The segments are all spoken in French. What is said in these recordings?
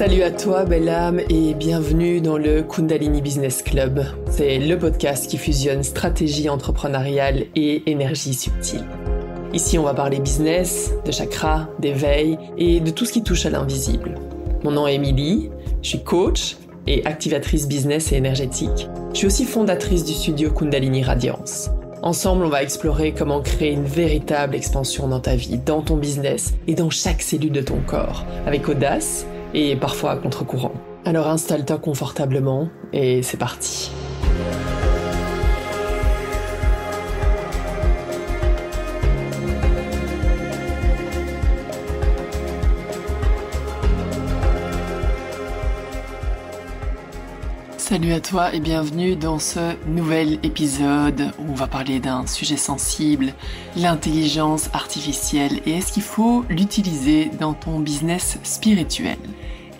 Salut à toi, belle âme, et bienvenue dans le Kundalini Business Club. C'est le podcast qui fusionne stratégie entrepreneuriale et énergie subtile. Ici, on va parler business, de chakras, d'éveil et de tout ce qui touche à l'invisible. Mon nom est Émilie, je suis coach et activatrice business et énergétique. Je suis aussi fondatrice du studio Kundalini Radiance. Ensemble, on va explorer comment créer une véritable expansion dans ta vie, dans ton business et dans chaque cellule de ton corps, avec audace et parfois à contre-courant. Alors installe-toi confortablement et c'est parti. Salut à toi et bienvenue dans ce nouvel épisode où on va parler d'un sujet sensible, l'intelligence artificielle et est-ce qu'il faut l'utiliser dans ton business spirituel.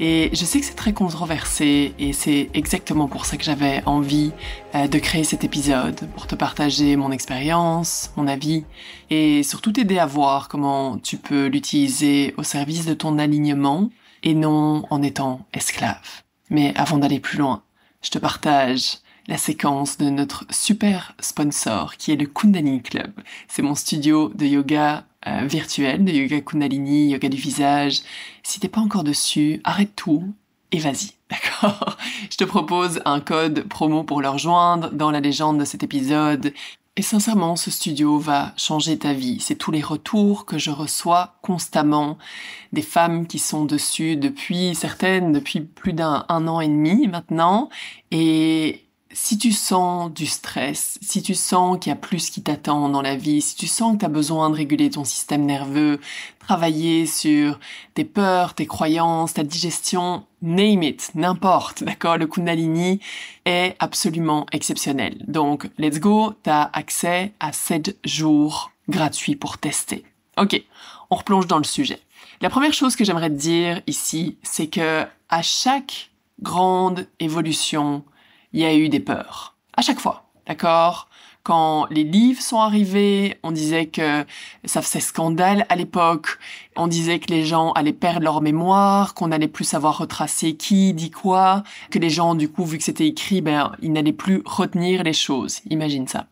Et je sais que c'est très controversé et c'est exactement pour ça que j'avais envie de créer cet épisode, pour te partager mon expérience, mon avis et surtout t'aider à voir comment tu peux l'utiliser au service de ton alignement et non en étant esclave. Mais avant d'aller plus loin, je te partage la séquence de notre super sponsor qui est le Kundalini Club. C'est mon studio de yoga virtuel, de yoga Kundalini, yoga du visage. Si t'es pas encore dessus, arrête tout et vas-y, d'accord ? Je te propose un code promo pour le rejoindre dans la légende de cet épisode. Et sincèrement, ce studio va changer ta vie. C'est tous les retours que je reçois constamment des femmes qui sont dessus depuis plus d'un an et demi maintenant. Et si tu sens du stress, si tu sens qu'il y a plus qui t'attend dans la vie, si tu sens que tu as besoin de réguler ton système nerveux, travailler sur tes peurs, tes croyances, ta digestion, name it, n'importe, d'accord? Le Kundalini est absolument exceptionnel. Donc, let's go, t'as accès à 7 jours gratuits pour tester. Ok, on replonge dans le sujet. La première chose que j'aimerais te dire ici, c'est que à chaque grande évolution, il y a eu des peurs. À chaque fois, d'accord? Quand les livres sont arrivés, on disait que ça faisait scandale à l'époque. On disait que les gens allaient perdre leur mémoire, qu'on allait plus savoir retracer qui dit quoi, que les gens, du coup, vu que c'était écrit, ils n'allaient plus retenir les choses. Imagine ça.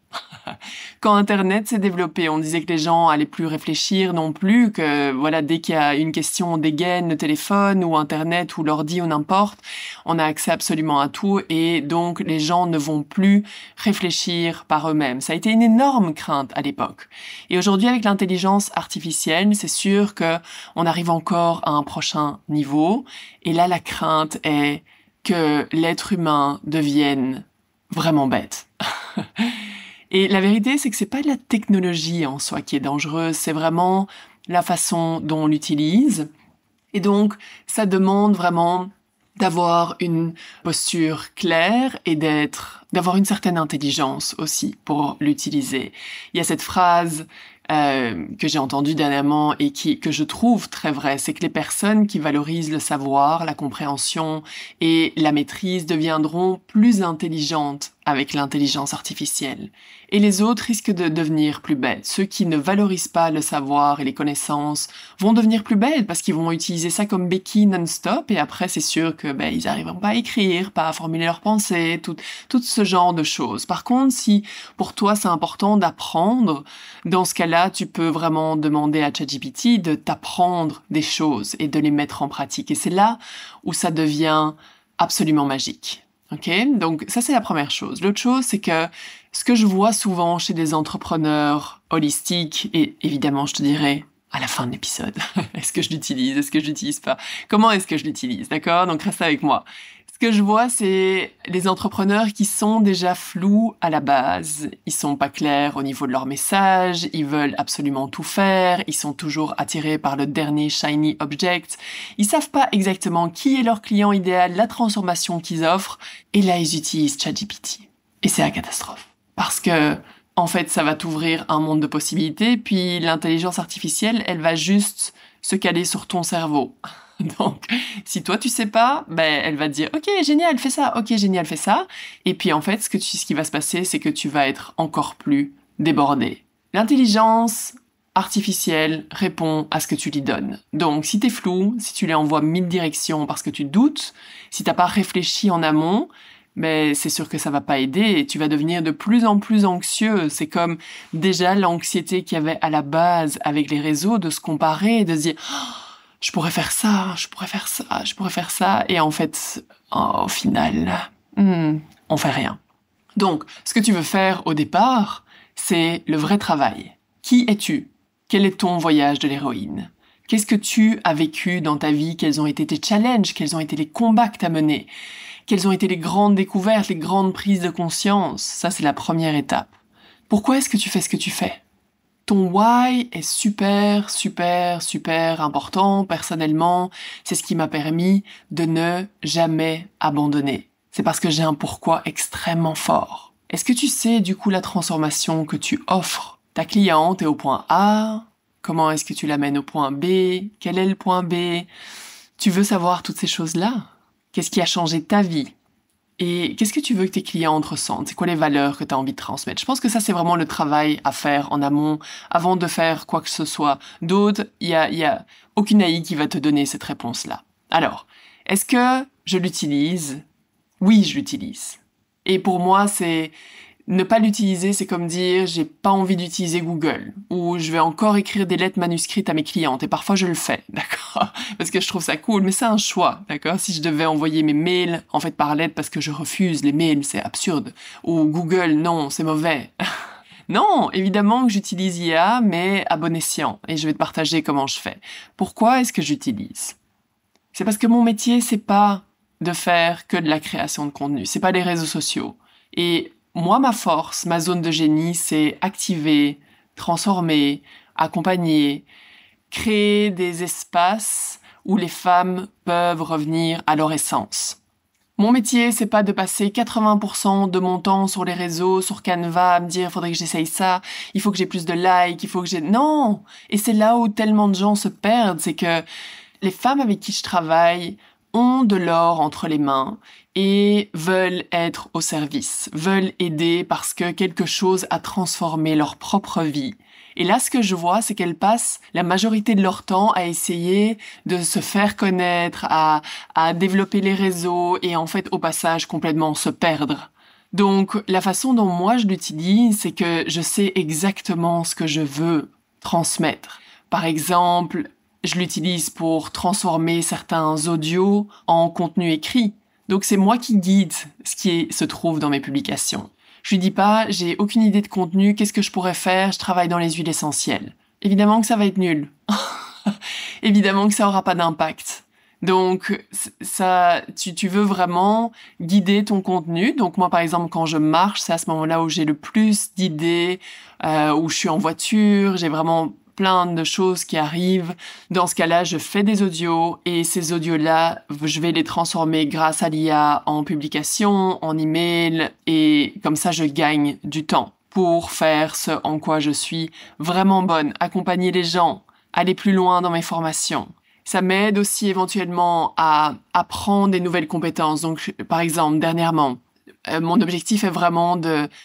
Quand Internet s'est développé, on disait que les gens allaient plus réfléchir non plus, que voilà, dès qu'il y a une question, on dégaine le téléphone ou Internet ou l'ordi ou n'importe, on a accès absolument à tout et donc les gens ne vont plus réfléchir par eux-mêmes. Ça a été une énorme crainte à l'époque. Et aujourd'hui, avec l'intelligence artificielle, c'est sûr que on arrive encore à un prochain niveau et là, la crainte est que l'être humain devienne vraiment bête. Et la vérité, c'est que c'est pas la technologie en soi qui est dangereuse, c'est vraiment la façon dont on l'utilise. Et donc, ça demande vraiment d'avoir une posture claire et d'avoir une certaine intelligence aussi pour l'utiliser. Il y a cette phrase que j'ai entendue dernièrement et que je trouve très vraie, c'est que les personnes qui valorisent le savoir, la compréhension et la maîtrise deviendront plus intelligentes avec l'intelligence artificielle. Et les autres risquent de devenir plus bêtes. Ceux qui ne valorisent pas le savoir et les connaissances vont devenir plus bêtes parce qu'ils vont utiliser ça comme béquille non-stop et après c'est sûr que ils n'arriveront pas à écrire, pas à formuler leurs pensées, tout ce genre de choses. Par contre, si pour toi c'est important d'apprendre, dans ce cas-là, tu peux vraiment demander à ChatGPT de t'apprendre des choses et de les mettre en pratique. Et c'est là où ça devient absolument magique. Ok, donc ça c'est la première chose. L'autre chose, c'est que ce que je vois souvent chez des entrepreneurs holistiques, et évidemment je te dirai à la fin de l'épisode, est-ce que je l'utilise, est-ce que je l'utilise pas, comment est-ce que je l'utilise, d'accord? Donc reste avec moi. Ce que je vois, c'est les entrepreneurs qui sont déjà flous à la base. Ils sont pas clairs au niveau de leur message, ils veulent absolument tout faire, ils sont toujours attirés par le dernier shiny object. Ils savent pas exactement qui est leur client idéal, la transformation qu'ils offrent, et là ils utilisent ChatGPT. Et c'est la catastrophe. Parce que, en fait, ça va t'ouvrir un monde de possibilités, puis l'intelligence artificielle, elle va juste se caler sur ton cerveau. Donc, si toi tu sais pas, elle va te dire ok génial fais ça, ok génial fais ça, et puis en fait ce qui va se passer c'est que tu vas être encore plus débordé. L'intelligence artificielle répond à ce que tu lui donnes. Donc, si t'es flou, si tu lui envoies 1000 directions parce que tu doutes, si t'as pas réfléchi en amont, mais c'est sûr que ça va pas aider et tu vas devenir de plus en plus anxieux. C'est comme déjà l'anxiété qu'il y avait à la base avec les réseaux de se comparer et de se dire oh, je pourrais faire ça, je pourrais faire ça, je pourrais faire ça. Et en fait, au final, on fait rien. Donc, ce que tu veux faire au départ, c'est le vrai travail. Qui es-tu? Quel est ton voyage de l'héroïne? Qu'est-ce que tu as vécu dans ta vie? Quels ont été tes challenges? Quels ont été les combats que tu as menés? Quelles ont été les grandes découvertes, les grandes prises de conscience? Ça, c'est la première étape. Pourquoi est-ce que tu fais ce que tu fais? Ton why est super, super, super important. Personnellement, c'est ce qui m'a permis de ne jamais abandonner. C'est parce que j'ai un pourquoi extrêmement fort. Est-ce que tu sais, du coup, la transformation que tu offres? Ta cliente est au point A. Comment est-ce que tu l'amènes au point B? Quel est le point B? Tu veux savoir toutes ces choses-là? Qu'est-ce qui a changé ta vie? Et qu'est-ce que tu veux que tes clientes ressentent? C'est quoi les valeurs que tu as envie de transmettre? Je pense que ça, c'est vraiment le travail à faire en amont, avant de faire quoi que ce soit d'autre. Il y a aucune AI qui va te donner cette réponse-là. Alors, est-ce que je l'utilise? Oui, je l'utilise. Et pour moi, c'est ne pas l'utiliser, c'est comme dire j'ai pas envie d'utiliser Google ou je vais encore écrire des lettres manuscrites à mes clientes et parfois je le fais, d'accord? Parce que je trouve ça cool, mais c'est un choix, d'accord? Si je devais envoyer mes mails en fait par lettre parce que je refuse les mails, c'est absurde. Ou Google, non, c'est mauvais. Non, évidemment que j'utilise IA, mais à bon escient et je vais te partager comment je fais. Pourquoi est-ce que j'utilise? C'est parce que mon métier, c'est pas de faire que de la création de contenu, c'est pas les réseaux sociaux. Et moi, ma force, ma zone de génie, c'est activer, transformer, accompagner, créer des espaces où les femmes peuvent revenir à leur essence. Mon métier, c'est pas de passer 80% de mon temps sur les réseaux, sur Canva, à me dire, faudrait que j'essaye ça, il faut que j'ai plus de likes, il faut que j'ai... Non! Et c'est là où tellement de gens se perdent, c'est que les femmes avec qui je travaille ont de l'or entre les mains et veulent être au service, veulent aider parce que quelque chose a transformé leur propre vie. Et là, ce que je vois, c'est qu'elles passent la majorité de leur temps à essayer de se faire connaître, à développer les réseaux et en fait, au passage, complètement se perdre. Donc, la façon dont moi je l'utilise, c'est que je sais exactement ce que je veux transmettre. Par exemple, je l'utilise pour transformer certains audios en contenu écrit. Donc c'est moi qui guide ce qui se trouve dans mes publications. Je lui dis pas, j'ai aucune idée de contenu, qu'est-ce que je pourrais faire, je travaille dans les huiles essentielles. Évidemment que ça va être nul. Évidemment que ça aura pas d'impact. Donc ça, tu veux vraiment guider ton contenu. Donc moi par exemple quand je marche, c'est à ce moment-là où j'ai le plus d'idées, où je suis en voiture, j'ai vraiment plein de choses qui arrivent. Dans ce cas-là, je fais des audios et ces audios-là, je vais les transformer grâce à l'IA en publication, en email et comme ça, je gagne du temps pour faire ce en quoi je suis vraiment bonne, accompagner les gens, aller plus loin dans mes formations. Ça m'aide aussi éventuellement à apprendre des nouvelles compétences. Donc, par exemple, dernièrement, mon objectif est vraiment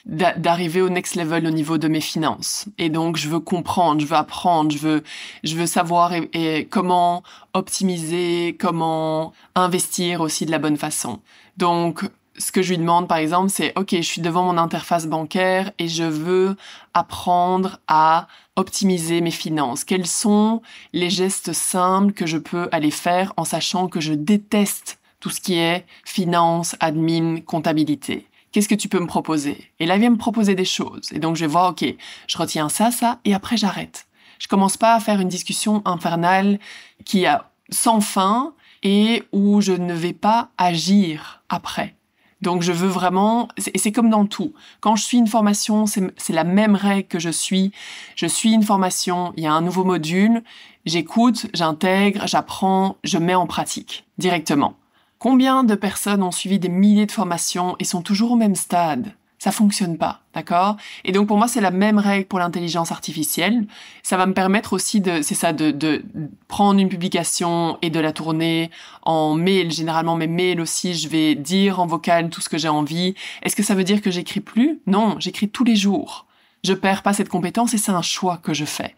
d'arriver au next level au niveau de mes finances. Et donc, je veux comprendre, je veux apprendre, je veux savoir et comment optimiser, comment investir aussi de la bonne façon. Donc, ce que je lui demande, par exemple, c'est, OK, je suis devant mon interface bancaire et je veux apprendre à optimiser mes finances. Quels sont les gestes simples que je peux aller faire en sachant que je déteste tout ce qui est finance, admin, comptabilité. Qu'est-ce que tu peux me proposer? Et là, il vient me proposer des choses. Et donc, je vais voir, OK, je retiens ça, et après, j'arrête. Je commence pas à faire une discussion infernale qui a sans fin et où je ne vais pas agir après. Donc, je veux vraiment... Et c'est comme dans tout. Quand je suis une formation, c'est la même règle que je suis. Je suis une formation, il y a un nouveau module, j'écoute, j'intègre, j'apprends, je mets en pratique directement. Combien de personnes ont suivi des milliers de formations et sont toujours au même stade? Ça fonctionne pas, d'accord? Et donc pour moi, c'est la même règle pour l'intelligence artificielle. Ça va me permettre aussi de prendre une publication et de la tourner en mail. Généralement, mes mails aussi, je vais dire en vocal tout ce que j'ai envie. Est-ce que ça veut dire que j'écris plus? Non, j'écris tous les jours. Je perds pas cette compétence et c'est un choix que je fais.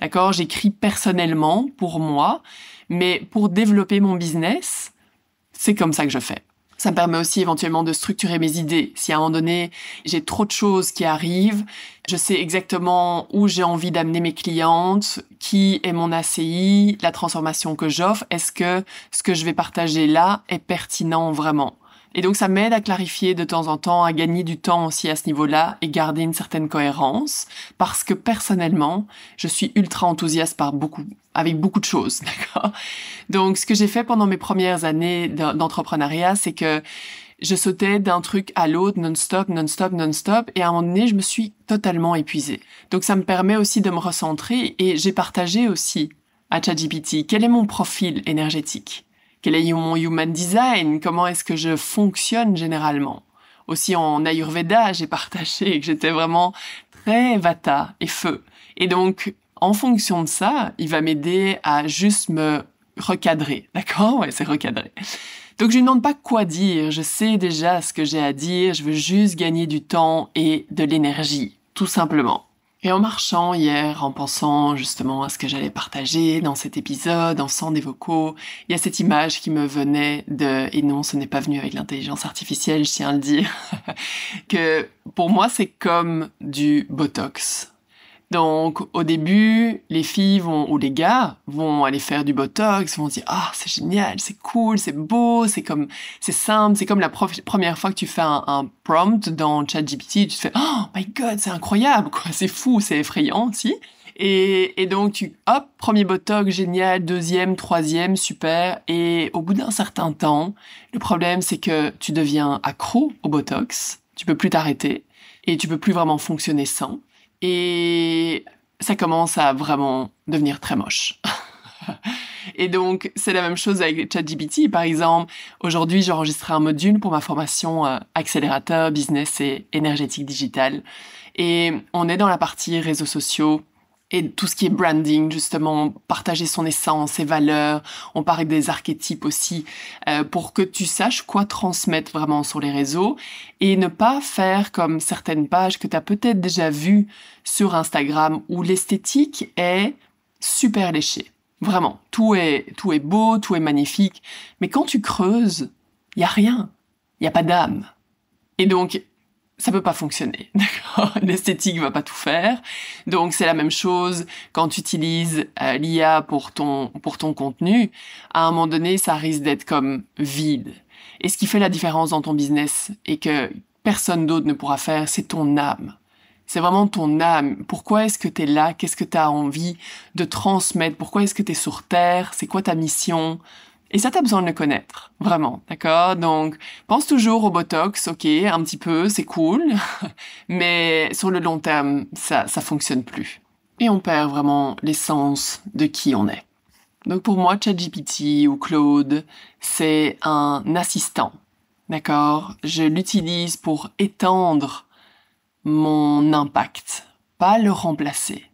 D'accord? J'écris personnellement pour moi, mais pour développer mon business, c'est comme ça que je fais. Ça me permet aussi éventuellement de structurer mes idées. Si à un moment donné, j'ai trop de choses qui arrivent, je sais exactement où j'ai envie d'amener mes clientes, qui est mon ACI, la transformation que j'offre, est-ce que ce que je vais partager là est pertinent vraiment? Et donc ça m'aide à clarifier de temps en temps, à gagner du temps aussi à ce niveau-là et garder une certaine cohérence, parce que personnellement, je suis ultra enthousiaste avec beaucoup de choses, d'accord? Donc ce que j'ai fait pendant mes premières années d'entrepreneuriat, c'est que je sautais d'un truc à l'autre non-stop, non-stop, non-stop, et à un moment donné, je me suis totalement épuisée. Donc ça me permet aussi de me recentrer, et j'ai partagé aussi à ChatGPT quel est mon profil énergétique. Quel est mon human design? Comment est-ce que je fonctionne généralement? Aussi en Ayurveda, j'ai partagé que j'étais vraiment très Vata et feu. Et donc, en fonction de ça, il va m'aider à juste me recadrer. D'accord? Ouais, c'est recadrer. Donc, je ne demande pas quoi dire. Je sais déjà ce que j'ai à dire. Je veux juste gagner du temps et de l'énergie. Tout simplement. Et en marchant hier, en pensant justement à ce que j'allais partager dans cet épisode, en faisant des vocaux, il y a cette image qui me venait et non, ce n'est pas venu avec l'intelligence artificielle, je tiens à le dire, que pour moi, c'est comme du Botox. Donc, au début, les filles ou les gars vont aller faire du Botox, vont dire, ah, c'est génial, c'est cool, c'est beau, c'est simple, c'est comme la première fois que tu fais un prompt dans ChatGPT, tu te fais, oh my god, c'est incroyable, quoi, c'est fou, c'est effrayant aussi. Et donc, hop, premier Botox, génial, deuxième, troisième, super. Et au bout d'un certain temps, le problème, c'est que tu deviens accro au Botox, tu peux plus t'arrêter, et tu peux plus vraiment fonctionner sans. Et ça commence à vraiment devenir très moche. Et donc, c'est la même chose avec ChatGPT. Par exemple, aujourd'hui, j'ai enregistré un module pour ma formation accélérateur business et énergétique digital. Et on est dans la partie réseaux sociaux et tout ce qui est branding, justement, partager son essence, ses valeurs. On parle des archétypes aussi, pour que tu saches quoi transmettre vraiment sur les réseaux et ne pas faire comme certaines pages que tu as peut-être déjà vues sur Instagram où l'esthétique est super léchée. Vraiment, tout est beau, tout est magnifique. Mais quand tu creuses, il y a rien. Il y a pas d'âme. Et donc, ça peut pas fonctionner, d'accord? L'esthétique va pas tout faire. Donc, c'est la même chose quand tu utilises l'IA pour ton contenu. À un moment donné, ça risque d'être comme vide. Et ce qui fait la différence dans ton business et que personne d'autre ne pourra faire, c'est ton âme. C'est vraiment ton âme. Pourquoi est-ce que t'es là? Qu'est-ce que t'as envie de transmettre? Pourquoi est-ce que t'es sur Terre? C'est quoi ta mission? Et ça, t'as besoin de le connaître. Vraiment. D'accord? Donc, pense toujours au Botox. Ok, un petit peu, c'est cool. Mais sur le long terme, ça fonctionne plus. Et on perd vraiment l'essence de qui on est. Donc, pour moi, ChatGPT ou Claude, c'est un assistant. D'accord? Je l'utilise pour étendre mon impact, pas le remplacer.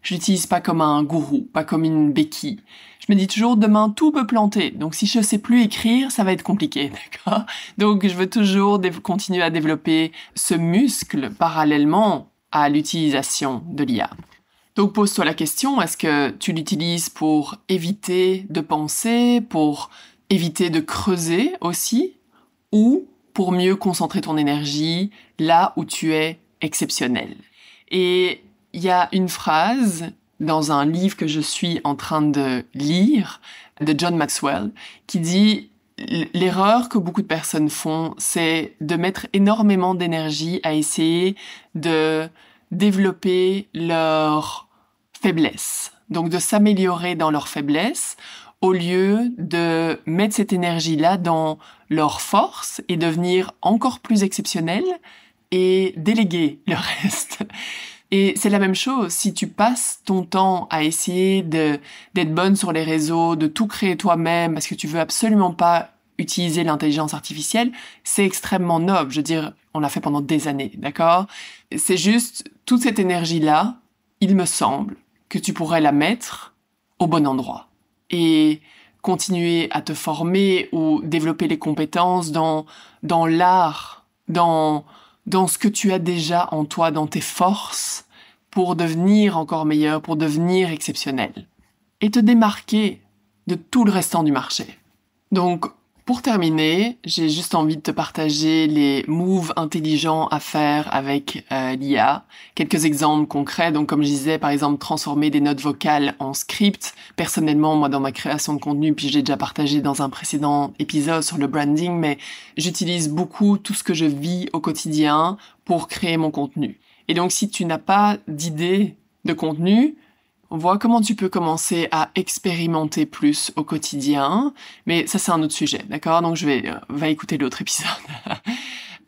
Je l'utilise pas comme un gourou, pas comme une béquille. Je me dis toujours, demain, tout peut planter. Donc, si je sais plus écrire, ça va être compliqué, d'accord? Donc, je veux toujours continuer à développer ce muscle parallèlement à l'utilisation de l'IA. Donc, pose-toi la question, est-ce que tu l'utilises pour éviter de penser, pour éviter de creuser aussi, ou pour mieux concentrer ton énergie là où tu es exceptionnel? Et il y a une phrase dans un livre que je suis en train de lire, de John Maxwell, qui dit « L'erreur que beaucoup de personnes font, c'est de mettre énormément d'énergie à essayer de développer leur faiblesse, donc de s'améliorer dans leur faiblesse, au lieu de mettre cette énergie-là dans leur force et devenir encore plus exceptionnel et déléguer le reste. » Et c'est la même chose, si tu passes ton temps à essayer d'être bonne sur les réseaux, de tout créer toi-même parce que tu veux absolument pas utiliser l'intelligence artificielle, c'est extrêmement noble. Je veux dire, on l'a fait pendant des années, d'accord? C'est juste, toute cette énergie-là, il me semble que tu pourrais la mettre au bon endroit. Et continuer à te former ou développer les compétences dans l'art, dans ce que tu as déjà en toi, dans tes forces, pour devenir encore meilleur, pour devenir exceptionnel et te démarquer de tout le restant du marché. Donc, pour terminer, j'ai juste envie de te partager les moves intelligents à faire avec l'IA. Quelques exemples concrets. Donc, comme je disais, par exemple, transformer des notes vocales en script. Personnellement, moi, dans ma création de contenu, puis j'ai déjà partagé dans un précédent épisode sur le branding, mais j'utilise beaucoup tout ce que je vis au quotidien pour créer mon contenu. Et donc, si tu n'as pas d'idée de contenu, on voit comment tu peux commencer à expérimenter plus au quotidien, mais ça c'est un autre sujet, d'accord? Donc va écouter l'autre épisode.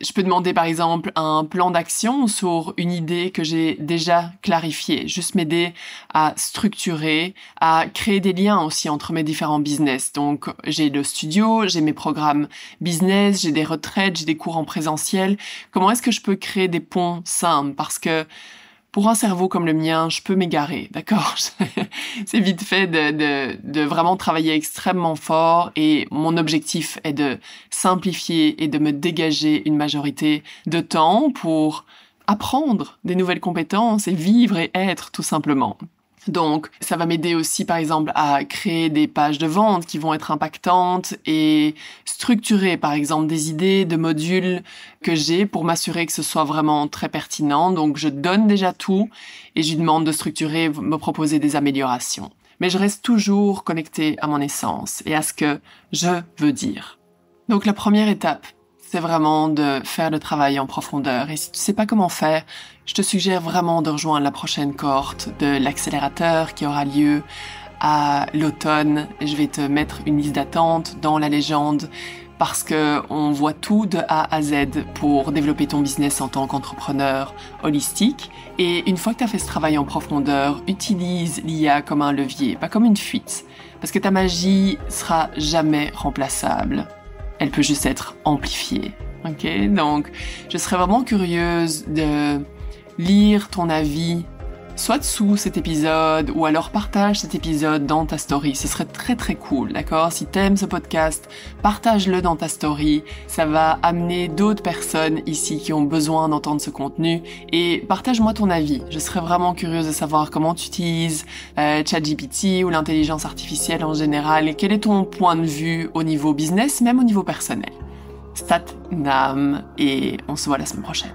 Je peux demander par exemple un plan d'action sur une idée que j'ai déjà clarifiée, juste m'aider à structurer, à créer des liens aussi entre mes différents business. Donc j'ai le studio, j'ai mes programmes business, j'ai des retraites, j'ai des cours en présentiel. Comment est-ce que je peux créer des ponts simples? Parce que pour un cerveau comme le mien, je peux m'égarer, d'accord? C'est vite fait de vraiment travailler extrêmement fort et mon objectif est de simplifier et de me dégager une majorité de temps pour apprendre des nouvelles compétences et vivre et être tout simplement. Donc, ça va m'aider aussi, par exemple, à créer des pages de vente qui vont être impactantes et structurer, par exemple, des idées de modules que j'ai pour m'assurer que ce soit vraiment très pertinent. Donc, je donne déjà tout et je lui demande de structurer, me proposer des améliorations. Mais je reste toujours connectée à mon essence et à ce que je veux dire. Donc, la première étape, c'est vraiment de faire le travail en profondeur. Et si tu sais pas comment faire, je te suggère vraiment de rejoindre la prochaine cohorte de l'accélérateur qui aura lieu à l'automne. Je vais te mettre une liste d'attente dans la légende parce que on voit tout de A à Z pour développer ton business en tant qu'entrepreneur holistique. Et une fois que tu as fait ce travail en profondeur, utilise l'IA comme un levier, pas comme une fuite. Parce que ta magie sera jamais remplaçable. Elle peut juste être amplifiée. Ok? Donc, je serais vraiment curieuse de lire ton avis, soit dessous cet épisode, ou alors partage cet épisode dans ta story. Ce serait très très cool, d'accord? Si t'aimes ce podcast, partage-le dans ta story. Ça va amener d'autres personnes ici qui ont besoin d'entendre ce contenu. Et partage-moi ton avis. Je serais vraiment curieuse de savoir comment tu utilises ChatGPT ou l'intelligence artificielle en général. Et quel est ton point de vue au niveau business, même au niveau personnel? Stat Nam, et on se voit la semaine prochaine.